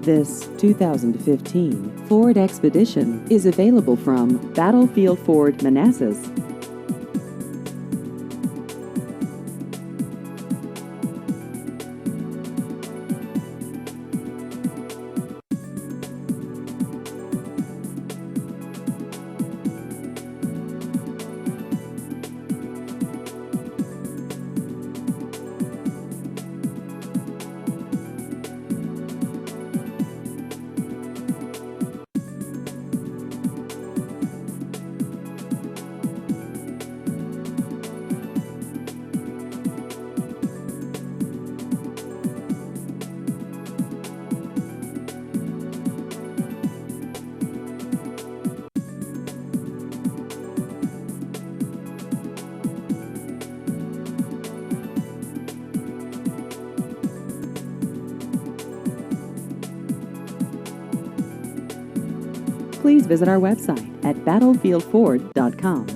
This 2015 Ford Expedition is available from Battlefield Ford, Manassas. Please visit our website at battlefieldford.com.